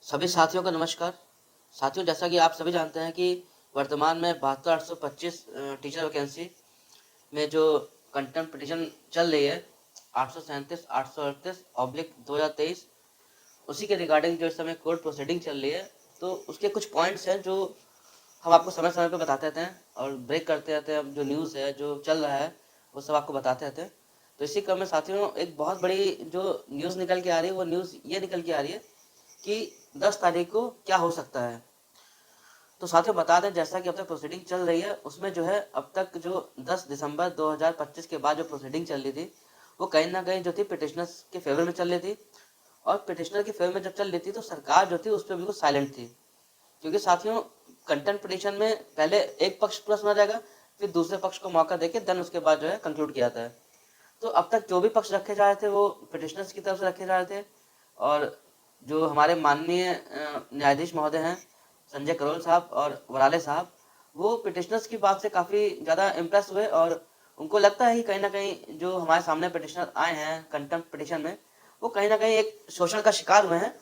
सभी साथियों को नमस्कार। साथियों, जैसा कि आप सभी जानते हैं कि वर्तमान में 72,825 टीचर वैकेंसी में जो कंटेम्प्ट पिटीशन चल रही है 837/838/2023, उसी के रिगार्डिंग जो इस समय कोर्ट प्रोसीडिंग चल रही है, तो उसके कुछ पॉइंट्स हैं जो हम आपको समय समय पर बताते रहते हैं और ब्रेक करते रहते हैं। जो न्यूज़ है, जो चल रहा है, वो सब आपको बताते रहते हैं। तो इसी क्रम में साथियों, एक बहुत बड़ी जो न्यूज़ निकल के आ रही है, वो न्यूज़ ये निकल के आ रही है कि 10 तारीख को क्या हो सकता है। तो साथियों, बता दें, जैसा कि अब तक प्रोसीडिंग चल रही है, उसमें जो है अब तक जो 10 दिसंबर 2025 के बाद जो प्रोसीडिंग चल रही थी, वो कहीं ना कहीं जो थी पिटिशनर्स के फेवर में चल रही थी। और पिटिशनर के फेवर में जब चल रही थी तो सरकार जो थी उस पर बिल्कुल साइलेंट थी, क्योंकि साथियों, कंटेम्प्ट पिटिशन में पहले एक पक्ष पूरा सुना जाएगा, फिर दूसरे पक्ष को मौका देके देन उसके बाद जो है कंक्लूड किया जाता है। तो अब तक जो भी पक्ष रखे जा रहे थे वो पिटिशनर्स की तरफ से रखे जा रहे थे। और जो हमारे माननीय न्यायाधीश महोदय हैं, संजय करोल साहब और वराले साहब, वो पिटिशनर्स की बात से काफ़ी ज़्यादा इम्प्रेस हुए और उनको लगता है कि कहीं ना कहीं जो हमारे सामने पिटिशनर आए हैं कंटेम्प्ट पिटिशन में, वो कहीं ना कहीं एक शोषण का शिकार हुए हैं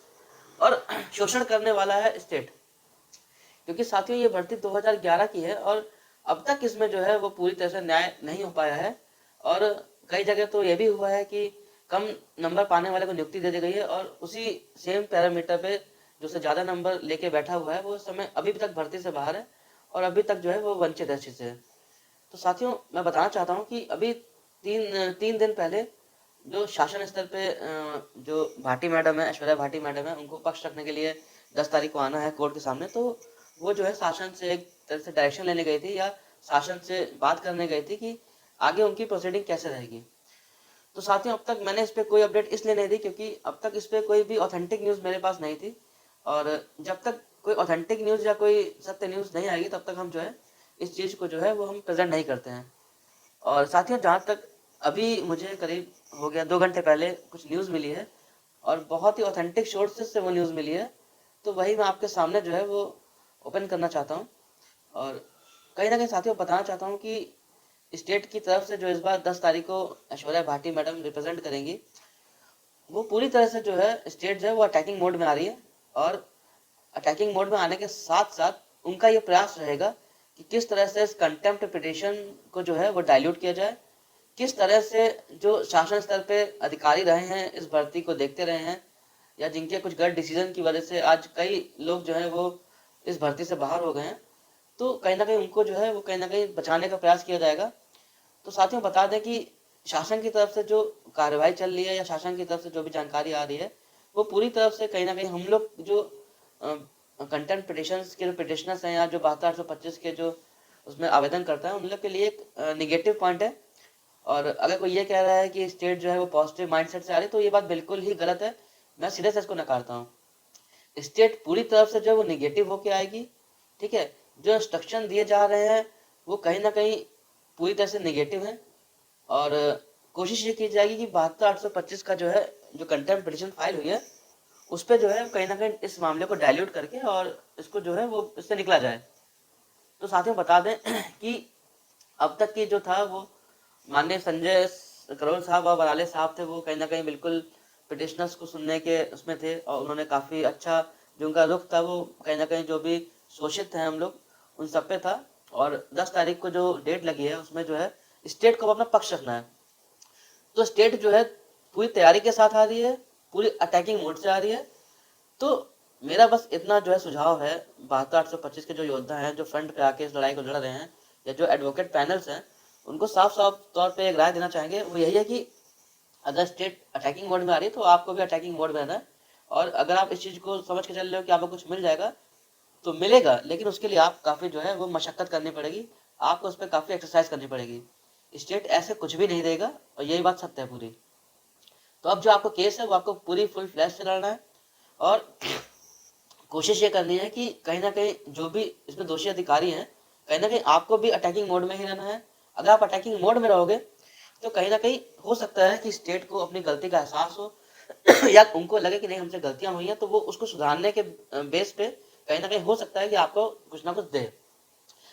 और शोषण करने वाला है स्टेट। क्योंकि साथियों, ये भर्ती 2011 की है और अब तक इसमें जो है वो पूरी तरह से न्याय नहीं हो पाया है। और कई जगह तो ये भी हुआ है कि कम नंबर पाने वाले को नियुक्ति दे दी गई है और उसी सेम पैरामीटर पे जो से ज़्यादा नंबर लेके बैठा हुआ है वो इस समय अभी तक भर्ती से बाहर है और अभी तक जो है वो वंचित है इस चीज़ से। तो साथियों, मैं बताना चाहता हूँ कि अभी तीन दिन पहले जो शासन स्तर पे जो भाटी मैडम है, ऐश्वर्या भाटी मैडम है, उनको पक्ष रखने के लिए 10 तारीख को आना है कोर्ट के सामने। तो वो जो है शासन से एक तरह से डायरेक्शन लेने गई थी या शासन से बात करने गई थी कि आगे उनकी प्रोसीडिंग कैसे रहेगी। तो साथियों, अब तक मैंने इस पर कोई अपडेट इसलिए नहीं दी क्योंकि अब तक इस पर कोई भी ऑथेंटिक न्यूज़ मेरे पास नहीं थी। और जब तक कोई ऑथेंटिक न्यूज़ या कोई सत्य न्यूज़ नहीं आएगी तब तक हम जो है इस चीज़ को जो है वो हम प्रेजेंट नहीं करते हैं। और साथियों, जहाँ तक अभी मुझे करीब हो गया 2 घंटे पहले कुछ न्यूज़ मिली है और बहुत ही ऑथेंटिक सोर्सेज से वो न्यूज़ मिली है, तो वही मैं आपके सामने जो है वो ओपन करना चाहता हूँ। और कहीं ना कहीं साथियों, बताना चाहता हूँ कि स्टेट की तरफ से जो इस बार 10 तारीख को ऐश्वर्या भाटी मैडम रिप्रेजेंट करेंगी, वो पूरी तरह से जो है स्टेट जो है वो अटैकिंग मोड में आ रही है। और अटैकिंग मोड में आने के साथ साथ उनका ये प्रयास रहेगा कि किस तरह से इस कंटेम्प्ट पिटिशन को जो है वो डाइल्यूट किया जाए, किस तरह से जो शासन स्तर पे अधिकारी रहे हैं, इस भर्ती को देखते रहे हैं या जिनके कुछ गलत डिसीजन की वजह से आज कई लोग जो है वो इस भर्ती से बाहर हो गए हैं, तो कहीं ना कहीं उनको जो है वो कहीं ना कहीं बचाने का प्रयास किया जाएगा। तो साथियों, बता दें कि शासन की तरफ से जो कार्रवाई चल रही है या शासन की तरफ से जो भी जानकारी आ रही है, वो पूरी तरफ से कहीं ना कहीं हम लोग जो कंटेम्प्ट पिटिशंस के जो पिटिशनर्स हैं या जो 72,825 के जो उसमें आवेदन करता है, उन लोग के लिए एक निगेटिव पॉइंट है। और अगर कोई ये कह रहा है कि स्टेट जो है वो पॉजिटिव माइंडसेट से आ रही है, तो ये बात बिल्कुल ही गलत है। मैं सीधे से इसको नकारता हूँ। स्टेट पूरी तरफ से जो है वो निगेटिव होके आएगी। ठीक है, जो इंस्ट्रक्शन दिए जा रहे हैं वो कहीं ना कहीं पूरी तरह से निगेटिव है। और कोशिश ये की जाएगी कि 72,825 का जो है जो कंटेम्प्ट पिटिशन फाइल हुई है उस पर जो है कहीं ना कहीं इस मामले को डाइल्यूट करके और इसको जो है वो इससे निकला जाए। तो साथियों, बता दें कि अब तक की जो था वो माननीय संजय करोल साहब और वराले साहब थे, वो कहीं ना कहीं बिल्कुल पिटिशनर्स को सुनने के उसमें थे और उन्होंने काफ़ी अच्छा जो उनका रुख था वो कहीं ना कहीं जो भी शोषित हैं हम लोग उन सब पे था। और 10 तारीख को जो डेट लगी है उसमें जो है स्टेट को अपना पक्ष रखना है। तो स्टेट जो है पूरी तैयारी के साथ आ रही है, पूरी अटैकिंग मोड से आ रही है। तो मेरा बस इतना जो है सुझाव है, 72,825 के जो योद्धा हैं जो फ्रंट पे आके इस लड़ाई को लड़ रहे हैं या जो एडवोकेट पैनल्स हैं, उनको साफ साफ तौर पे एक राय देना चाहेंगे, वो यही है कि अगर स्टेट अटैकिंग मोड में आ रही है तो आपको भी अटैकिंग मोड में रहना है। और अगर आप इस चीज़ को समझ के चल रहे हो कि आपको कुछ मिल जाएगा, तो मिलेगा, लेकिन उसके लिए आप काफ़ी जो है वो मशक्कत करनी पड़ेगी, आपको उस पर काफ़ी एक्सरसाइज करनी पड़ेगी। स्टेट ऐसे कुछ भी नहीं देगा और यही बात सत्य है पूरी। तो अब जो आपको केस है वो आपको पूरी फुल फ्लैश से लड़ना है और कोशिश ये करनी है कि कहीं ना कहीं जो भी इसमें दोषी अधिकारी हैं, कहीं ना कहीं आपको भी अटैकिंग मोड में ही रहना है। अगर आप अटैकिंग मोड में रहोगे तो कहीं ना कहीं हो सकता है कि स्टेट को अपनी गलती का एहसास हो या उनको लगे कि नहीं हमसे गलतियां हुई हैं, तो वो उसको सुधारने के बेस पे कहीं ना कहीं हो सकता है कि आपको कुछ ना कुछ दे।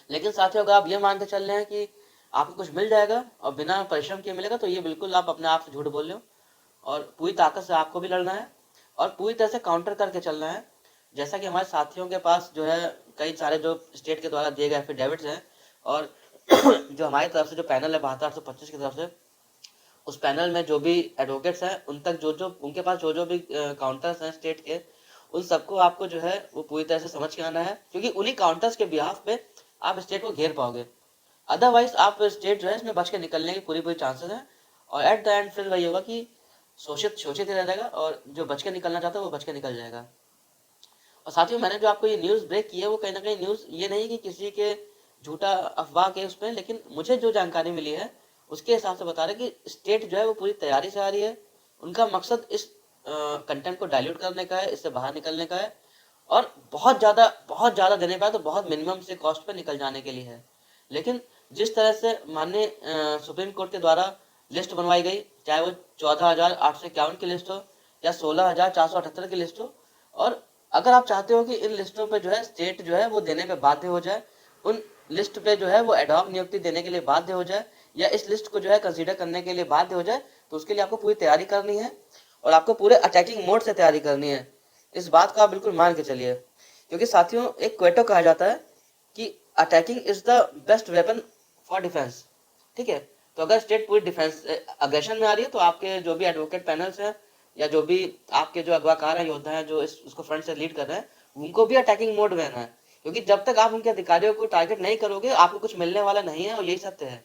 लेकिन साथियों, अगर आप ये मान के चल रहे हैं कि आपको कुछ मिल जाएगा और बिना परिश्रम किए मिलेगा, तो ये बिल्कुल आप अपने आप से झूठ बोल रहे हो। और पूरी ताकत से आपको भी लड़ना है और पूरी तरह से काउंटर करके चलना है। जैसा कि हमारे साथियों के पास जो है कई सारे जो स्टेट के द्वारा दिए गए एफिडेविट्स हैं, और जो हमारी तरफ से जो पैनल है 72/825 की तरफ से, उस पैनल में जो भी एडवोकेट्स हैं उन तक जो जो उनके पास जो जो भी काउंटर्स हैं स्टेट के, उन सबको आपको जो है वो पूरी तरह से समझ के आना है, क्योंकि उन्हीं काउंटर्स के बिहाफ पे आप स्टेट को घेर पाओगे। अदरवाइज आप स्टेट जो है इसमें बच के निकलने की पूरी पूरी चांसेस हैं, और एट द एंड फिर वही होगा कि शोषित शोषित ही रह जाएगा, और जो बच के निकलना चाहता है वो बच के निकल जाएगा। और साथियों, मैंने जो आपको ये न्यूज़ ब्रेक की है वो कहीं ना कहीं न्यूज़ ये नहीं कि किसी के झूठा अफवाह के उसमें, लेकिन मुझे जो जानकारी मिली है उसके हिसाब से बता रहे कि स्टेट जो है वो पूरी तैयारी से आ रही है। उनका मकसद इस कंटेंट को डाइल्यूट करने का है, इससे बाहर निकलने का है, और बहुत ज़्यादा देने का है, तो बहुत मिनिमम से कॉस्ट पे निकल जाने के लिए है। लेकिन जिस तरह से माननीय सुप्रीम कोर्ट के द्वारा लिस्ट बनवाई गई, चाहे वो 14,851 की लिस्ट हो या 16,478 की लिस्ट हो, और अगर आप चाहते हो कि इन लिस्टों पे जो है स्टेट जो है वो देने पे बाध्य हो जाए, उन लिस्ट पे जो है वो एडॉक नियुक्ति देने के लिए बाध्य हो जाए, या इस लिस्ट को जो है कंसीडर करने के लिए बाध्य हो जाए, तो उसके लिए आपको पूरी तैयारी करनी है, और आपको पूरे अटैकिंग मोड से तैयारी करनी है। इस बात का आप बिल्कुल मान के चलिए, क्योंकि साथियों एक क्वेटो कहा जाता है कि attacking is the best weapon for defence. ठीक है, तो अगर स्टेट पूरी डिफेंस अग्रेशन में आ रही है, तो आपके जो भी एडवोकेट पैनल्स हैं या जो भी आपके जो अगवाकार हैं, योद्धा हैं जो उसको फ्रंट से लीड कर रहे हैं, उनको भी अटैकिंग मोड में रहना है, क्योंकि जब तक आप उनके अधिकारियों को टारगेट नहीं करोगे आपको कुछ मिलने वाला नहीं है, और यही सत्य है।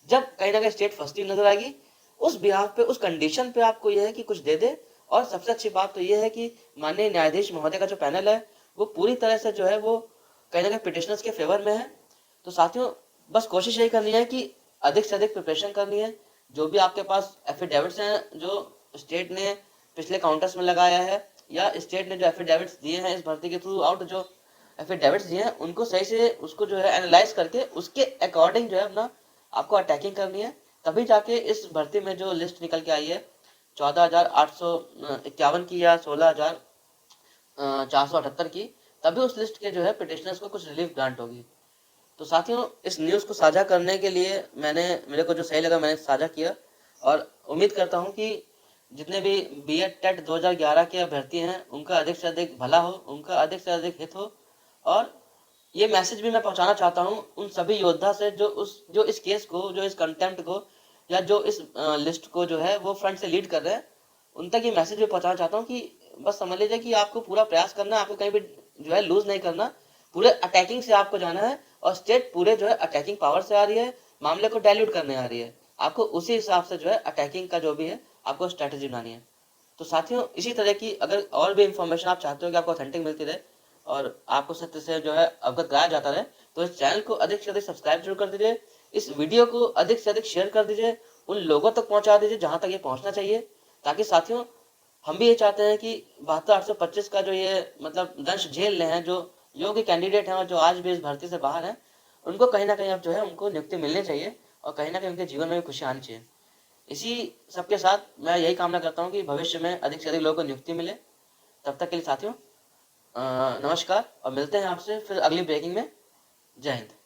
जब कहीं ना कहीं स्टेट फंसती नजर आएगी, उस बिहाफ पे, उस कंडीशन पे आपको यह है कि कुछ दे दे। और सबसे अच्छी बात तो यह है कि माननीय न्यायाधीश महोदय का जो पैनल है वो पूरी तरह से जो है वो कहीं ना कहीं पिटिशनर्स के फेवर में है। तो साथियों, बस कोशिश यही करनी है कि अधिक से अधिक प्रिपरेशन करनी है। जो भी आपके पास एफिडेविट्स हैं जो स्टेट ने पिछले काउंटर्स में लगाया है, या स्टेट ने जो एफिडेविट्स दिए हैं इस भर्ती के थ्रू आउट, जो एफिडेविट्स दिए हैं उनको सही से उसको जो है एनालाइज करके उसके अकॉर्डिंग जो है अपना आपको अटैकिंग करनी है। तभी जाके इस भर्ती में जो लिस्ट निकल के आई है 14,851 की या 16,478 की, तभी उस लिस्ट के जो है पिटिशनर्स को कुछ रिलीफ ग्रांट होगी। तो साथियों, इस न्यूज़ को साझा करने के लिए मेरे को जो सही लगा मैंने साझा किया, और उम्मीद करता हूँ कि जितने भी बीएड टेट 2011 के अभ्यर्थी हैं उनका अधिक से अधिक भला हो, उनका अधिक से अधिक हित हो। और ये मैसेज भी मैं पहुंचाना चाहता हूँ उन सभी योद्धा से जो इस केस को, जो इस कंटेम्प्ट को, या जो इस लिस्ट को जो है वो फ्रंट से लीड कर रहे हैं, उन तक ये मैसेज भी पहुंचाना चाहता हूँ कि बस समझ लीजिए कि आपको पूरा प्रयास करना है, आपको कहीं भी जो है लूज नहीं करना, पूरे अटैकिंग से आपको जाना है, और स्टेट पूरे जो है अटैकिंग पावर से आ रही है, मामले को डाइल्यूट करने आ रही है। आपको उसी हिसाब से जो है अटैकिंग का जो भी है आपको स्ट्रैटेजी बनानी है। तो साथियों, इसी तरह की अगर और भी इंफॉर्मेशन आप चाहते हो कि आपको ऑथेंटिक मिलती रहे और आपको सत्य से जो है अवगत कराया जाता रहे, तो इस चैनल को अधिक से अधिक सब्सक्राइब जरूर कर दीजिए, इस वीडियो को अधिक से अधिक शेयर कर दीजिए, उन लोगों तक पहुंचा दीजिए जहां तक ये पहुंचना चाहिए, ताकि साथियों हम भी ये चाहते हैं कि 72/825 का जो ये मतलब दंश झेल रहे हैं, जो योग्य कैंडिडेट हैं और जो आज भी इस भर्ती से बाहर हैं, उनको कहीं ना कहीं अब जो है उनको नियुक्ति मिलनी चाहिए, और कहीं ना कहीं उनके जीवन में भी खुशी आनी चाहिए। इसी सबके साथ मैं यही कामना करता हूँ कि भविष्य में अधिक से अधिक लोगों को नियुक्ति मिले। तब तक के लिए साथियों नमस्कार, और मिलते हैं आपसे फिर अगली ब्रेकिंग में। जय हिंद।